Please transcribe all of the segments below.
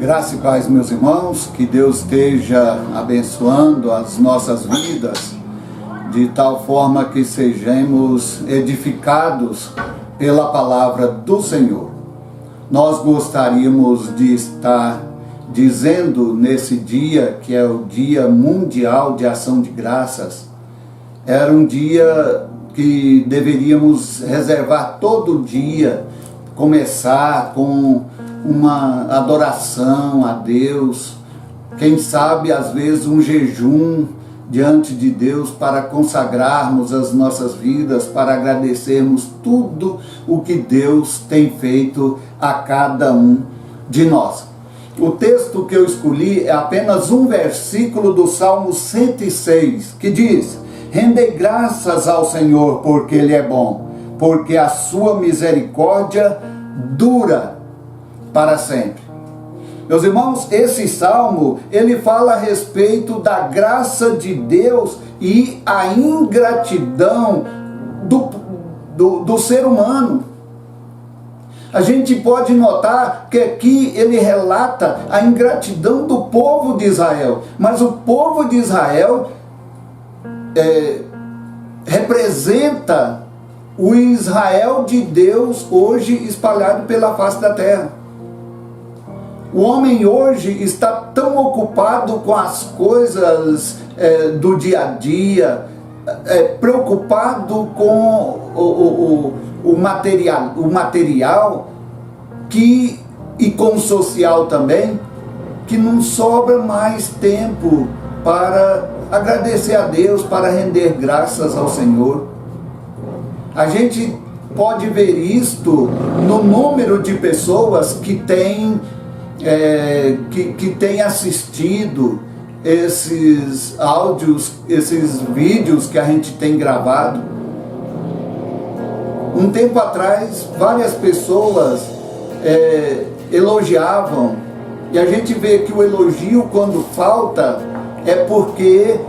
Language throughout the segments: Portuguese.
Graça e paz, meus irmãos, que Deus esteja abençoando as nossas vidas, de tal forma que sejamos edificados pela palavra do Senhor. Nós gostaríamos de estar dizendo nesse dia, que é o Dia Mundial de Ação de Graças, era um dia que deveríamos reservar todo dia, começar com uma adoração a Deus, quem sabe às vezes um jejum diante de Deus para consagrarmos as nossas vidas, para agradecermos tudo o que Deus tem feito a cada um de nós. O texto que eu escolhi é apenas um versículo do Salmo 106, que diz: rendei graças ao Senhor porque Ele é bom, porque a sua misericórdia dura para sempre. Meus irmãos, esse salmo, ele fala a respeito da graça de Deus e a ingratidão do ser humano. A gente pode notar que aqui ele relata a ingratidão do povo de Israel, mas o povo de Israel representa o Israel de Deus hoje espalhado pela face da terra. O homem hoje está tão ocupado com as coisas do dia a dia, preocupado com o material e com o social também, que não sobra mais tempo para agradecer a Deus, para render graças ao Senhor. A gente pode ver isto no número de pessoas que tem assistido esses áudios, esses vídeos que a gente tem gravado. Um tempo atrás, várias pessoas elogiavam, e a gente vê que o elogio, quando falta, é porque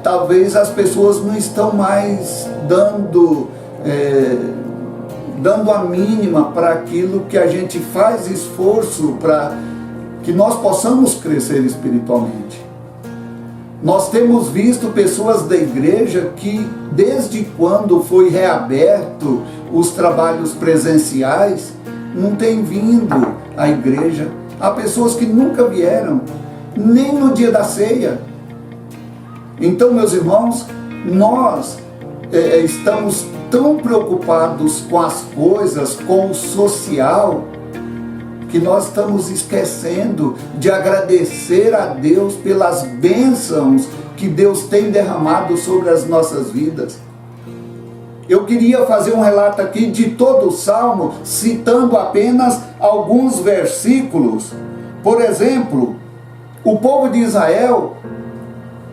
talvez as pessoas não estão mais dando a mínima para aquilo que a gente faz esforço para que nós possamos crescer espiritualmente. Nós temos visto pessoas da igreja que, desde quando foi reaberto os trabalhos presenciais, não têm vindo à igreja. Há pessoas que nunca vieram, nem no dia da ceia. Então, meus irmãos, nós estamos tão preocupados com as coisas, com o social, que nós estamos esquecendo de agradecer a Deus pelas bênçãos que Deus tem derramado sobre as nossas vidas. Eu queria fazer um relato aqui de todo o Salmo, citando apenas alguns versículos. Por exemplo, o povo de Israel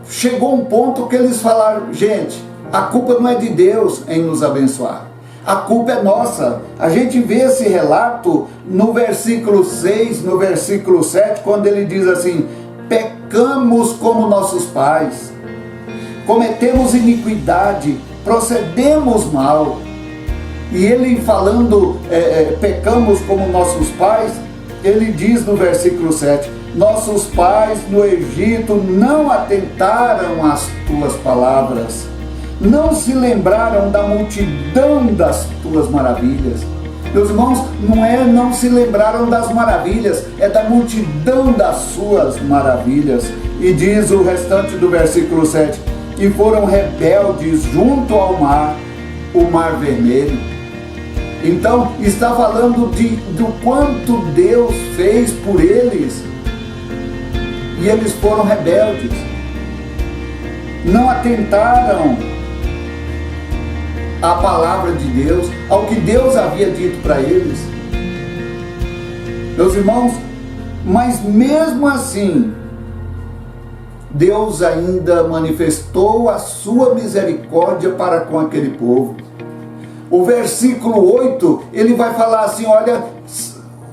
chegou a um ponto que eles falaram: gente, a culpa não é de Deus em nos abençoar, a culpa é nossa. A gente vê esse relato no versículo 6, no versículo 7, quando ele diz assim: pecamos como nossos pais, cometemos iniquidade, procedemos mal. E ele falando, pecamos como nossos pais, ele diz no versículo 7, nossos pais no Egito não atentaram às tuas palavras, não se lembraram da multidão das tuas maravilhas. Meus irmãos, não se lembraram das maravilhas, é da multidão das suas maravilhas. E diz o restante do versículo 7, e foram rebeldes junto ao mar, o mar vermelho. Então está falando do quanto Deus fez por eles, e eles foram rebeldes, não atentaram à palavra de Deus, ao que Deus havia dito para eles. Meus irmãos, mas mesmo assim, Deus ainda manifestou a sua misericórdia para com aquele povo. O versículo 8, ele vai falar assim: olha,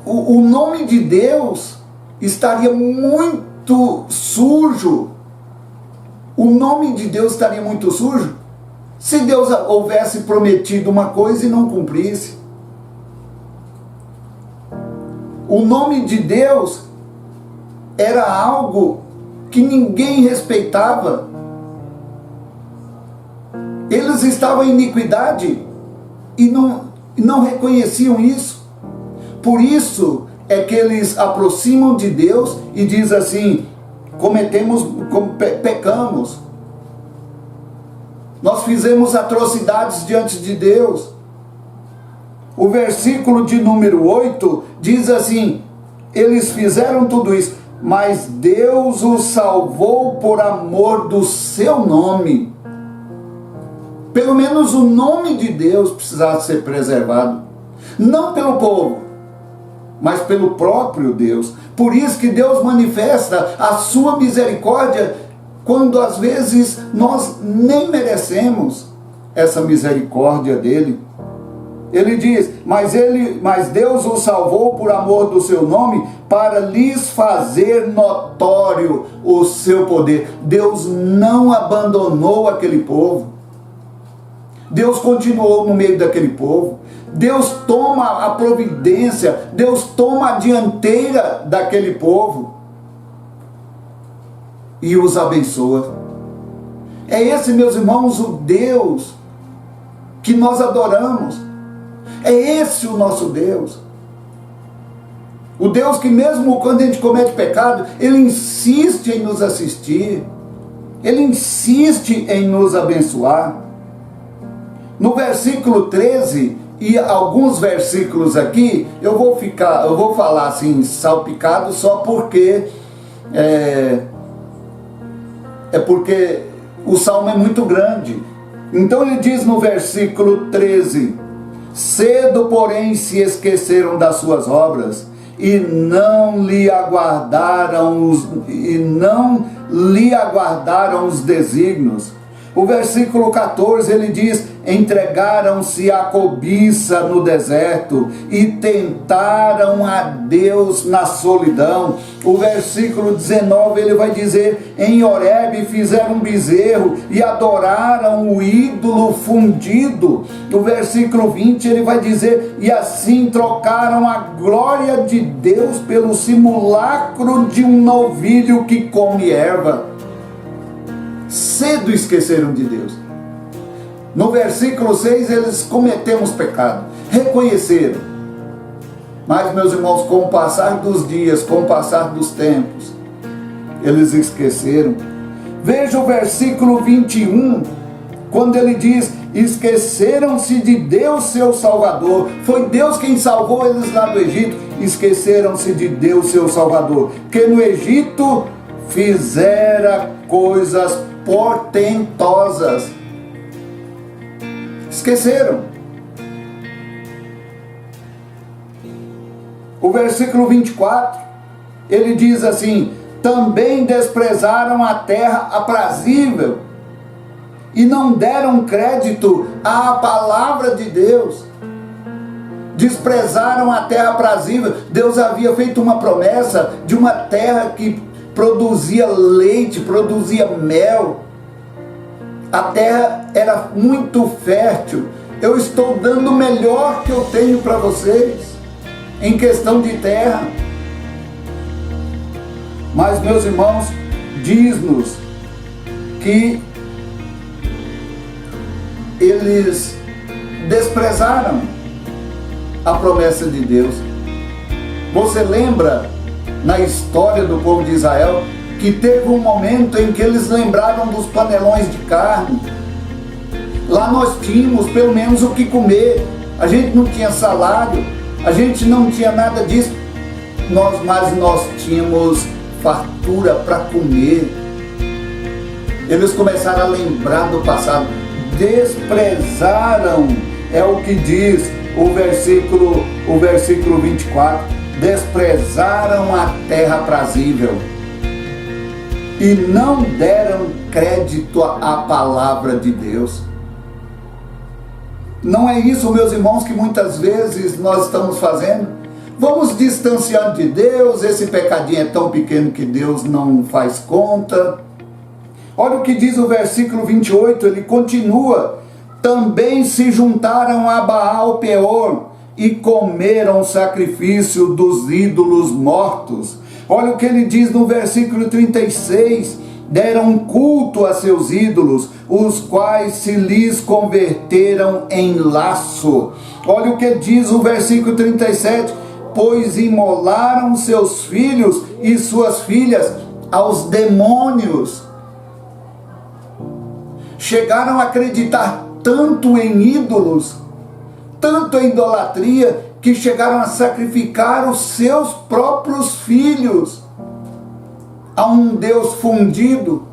o nome de Deus estaria muito sujo. O nome de Deus estaria muito sujo se Deus houvesse prometido uma coisa e não cumprisse. O nome de Deus era algo que ninguém respeitava. Eles estavam em iniquidade e não reconheciam isso. Por isso é que eles aproximam de Deus e diz assim: pecamos. Nós fizemos atrocidades diante de Deus. O versículo de número 8 diz assim: eles fizeram tudo isso, mas Deus os salvou por amor do seu nome. Pelo menos o nome de Deus precisava ser preservado. Não pelo povo, mas pelo próprio Deus. Por isso que Deus manifesta a sua misericórdia quando às vezes nós nem merecemos essa misericórdia dele. Ele diz: mas Deus os salvou por amor do seu nome, para lhes fazer notório o seu poder. Deus não abandonou aquele povo. Deus continuou no meio daquele povo. Deus toma a providência, Deus toma a dianteira daquele povo e os abençoa. É esse, meus irmãos, o Deus que nós adoramos. É esse o nosso Deus. O Deus que mesmo quando a gente comete pecado, Ele insiste em nos assistir. Ele insiste em nos abençoar. No versículo 13, e alguns versículos aqui, eu vou falar assim, salpicado, só porque porque o salmo é muito grande. Então ele diz no versículo 13: cedo, porém, se esqueceram das suas obras, e não lhe aguardaram os desígnios. O versículo 14 ele diz: entregaram-se à cobiça no deserto e tentaram a Deus na solidão. O versículo 19 ele vai dizer: em Horebe fizeram um bezerro e adoraram o ídolo fundido. O versículo 20 ele vai dizer: e assim trocaram a glória de Deus pelo simulacro de um novilho que come erva. Cedo esqueceram de Deus. No versículo 6 eles cometemos pecado, reconheceram. Mas, meus irmãos, com o passar dos dias, com o passar dos tempos, eles esqueceram. Veja o versículo 21, quando ele diz: esqueceram-se de Deus, seu Salvador. Foi Deus quem salvou eles lá do Egito. Esqueceram-se de Deus, seu Salvador, que no Egito fizera coisas portentosas. Esqueceram. O versículo 24, ele diz assim: também desprezaram a terra aprazível e não deram crédito à palavra de Deus. Desprezaram a terra aprazível. Deus havia feito uma promessa de uma terra que produzia leite, produzia mel. A terra era muito fértil. Eu estou dando o melhor que eu tenho para vocês em questão de terra. Mas, meus irmãos, diz-nos que eles desprezaram a promessa de Deus. Você lembra na história do povo de Israel que teve um momento em que eles lembraram dos panelões de carne? Lá nós tínhamos pelo menos o que comer. A gente não tinha salário, a gente não tinha nada disso, mas nós tínhamos fartura para comer. Eles começaram a lembrar do passado, desprezaram, é o que diz o versículo 24, desprezaram a terra aprazível e não deram crédito à palavra de Deus. Não é isso, meus irmãos, que muitas vezes nós estamos fazendo? Vamos distanciando de Deus, esse pecadinho é tão pequeno que Deus não faz conta. Olha o que diz o versículo 28, ele continua: também se juntaram a Baal Peor, e comeram o sacrifício dos ídolos mortos. Olha o que ele diz no versículo 36. Deram culto a seus ídolos, os quais se lhes converteram em laço. Olha o que diz o versículo 37. Pois imolaram seus filhos e suas filhas aos demônios. Chegaram a acreditar tanto em ídolos, tanto em idolatria, que chegaram a sacrificar os seus próprios filhos a um Deus fundido,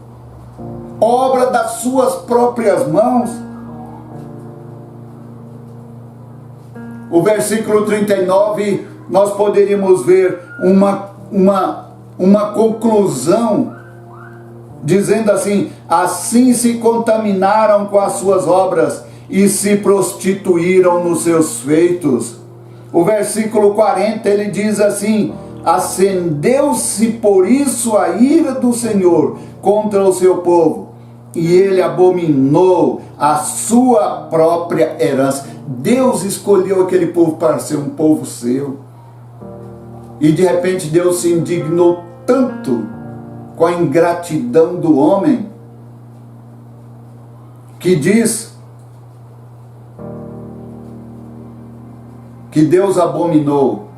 obra das suas próprias mãos. O versículo 39, nós poderíamos ver uma conclusão, dizendo assim: assim se contaminaram com as suas obras e se prostituíram nos seus feitos. O versículo 40, ele diz assim: acendeu-se por isso a ira do Senhor contra o seu povo, e ele abominou a sua própria herança. Deus escolheu aquele povo para ser um povo seu, e de repente Deus se indignou tanto com a ingratidão do homem, que diz que Deus abominou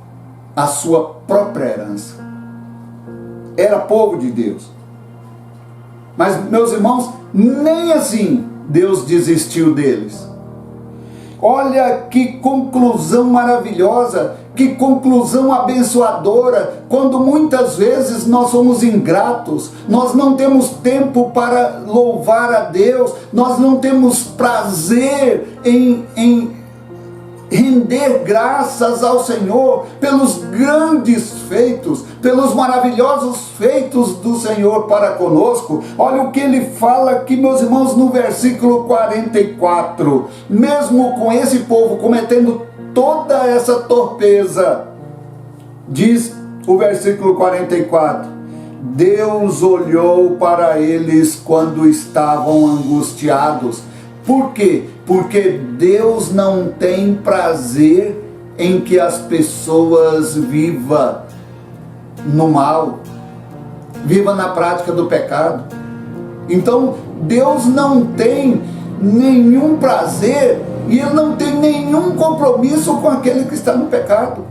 a sua própria herança. Era povo de Deus. Mas, meus irmãos, nem assim Deus desistiu deles. Olha que conclusão maravilhosa, que conclusão abençoadora, quando muitas vezes nós somos ingratos, nós não temos tempo para louvar a Deus, nós não temos prazer em render graças ao Senhor pelos grandes feitos, pelos maravilhosos feitos do Senhor para conosco. Olha o que ele fala aqui, meus irmãos, no versículo 44. Mesmo com esse povo cometendo toda essa torpeza, diz o versículo 44, Deus olhou para eles quando estavam angustiados. Por quê? Porque Deus não tem prazer em que as pessoas vivam no mal, vivam na prática do pecado. Então, Deus não tem nenhum prazer e Ele não tem nenhum compromisso com aquele que está no pecado.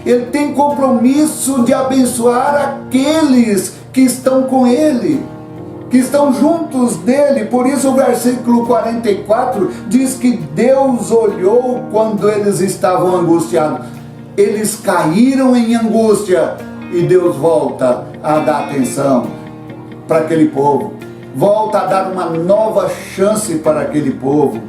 Ele tem compromisso de abençoar aqueles que estão com Ele, que estão juntos dele. Por isso o versículo 44 diz que Deus olhou quando eles estavam angustiados. Eles caíram em angústia e Deus volta a dar atenção para aquele povo, volta a dar uma nova chance para aquele povo,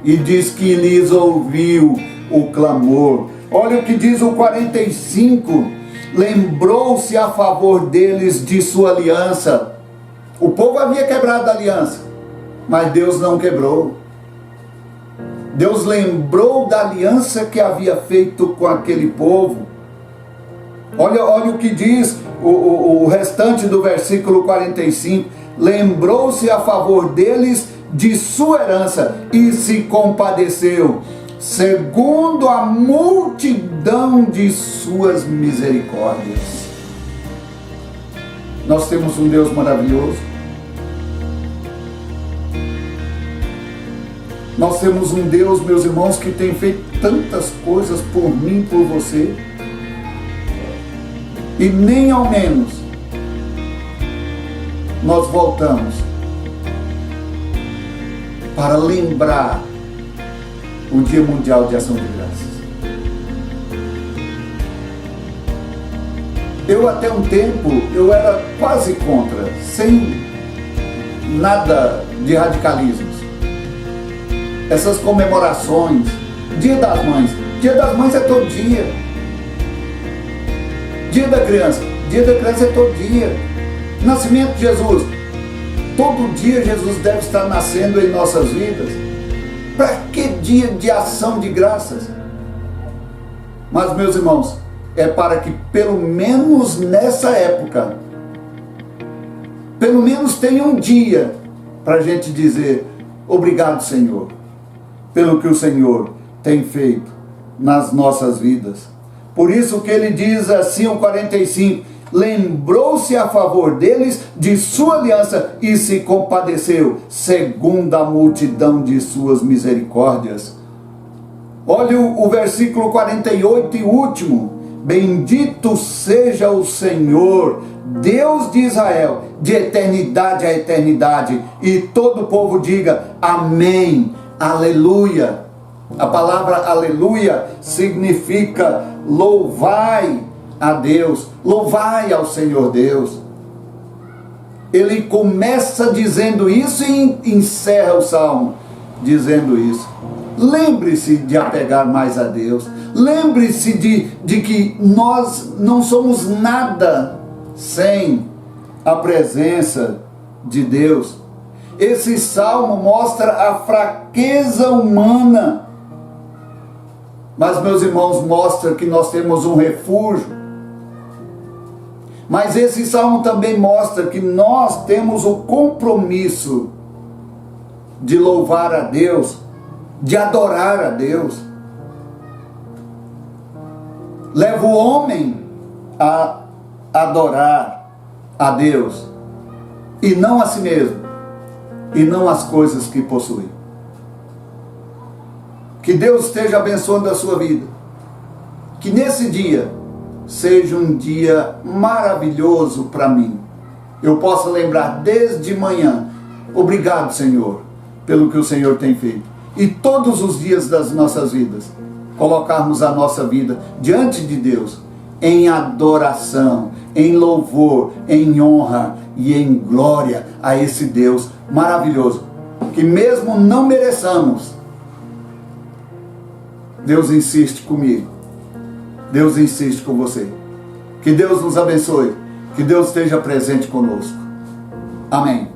e diz que lhes ouviu o clamor. Olha o que diz o 45, lembrou-se a favor deles de sua aliança. O povo havia quebrado a aliança, mas Deus não quebrou. Deus lembrou da aliança que havia feito com aquele povo. Olha o que diz o restante do versículo 45. Lembrou-se a favor deles de sua herança e se compadeceu, segundo a multidão de suas misericórdias. Nós temos um Deus maravilhoso. Nós temos um Deus, meus irmãos, que tem feito tantas coisas por mim, por você. E nem ao menos nós voltamos para lembrar o Dia Mundial de Ação de Graças. Eu até um tempo, eu era quase contra, sem nada de radicalismos. Essas comemorações, Dia das Mães. Dia das Mães é todo dia. Dia da criança é todo dia. Nascimento de Jesus, todo dia Jesus deve estar nascendo em nossas vidas. Para que dia de ação de graças? Mas, meus irmãos, é para que pelo menos nessa época, pelo menos tenha um dia para a gente dizer: obrigado, Senhor, pelo que o Senhor tem feito nas nossas vidas. Por isso que ele diz assim, o 45, lembrou-se a favor deles de sua aliança e se compadeceu, segundo a multidão de suas misericórdias. Olha o versículo 48 e último. Bendito seja o Senhor, Deus de Israel, de eternidade a eternidade. E todo o povo diga amém, aleluia. A palavra aleluia significa louvai a Deus, louvai ao Senhor Deus. Ele começa dizendo isso e encerra o salmo dizendo isso. Lembre-se de apegar mais a Deus. Lembre-se de que nós não somos nada sem a presença de Deus. Esse salmo mostra a fraqueza humana, mas, meus irmãos, mostra que nós temos um refúgio. Mas esse salmo também mostra que nós temos o compromisso de louvar a Deus, de adorar a Deus. Leva o homem a adorar a Deus, e não a si mesmo, e não as coisas que possui. Que Deus esteja abençoando a sua vida. Que nesse dia seja um dia maravilhoso para mim. Eu possa lembrar desde manhã, obrigado, Senhor, pelo que o Senhor tem feito. E todos os dias das nossas vidas, colocarmos a nossa vida diante de Deus, em adoração, em louvor, em honra e em glória a esse Deus maravilhoso, que mesmo não mereçamos, Deus insiste comigo, Deus insiste com você. Que Deus nos abençoe, que Deus esteja presente conosco. Amém.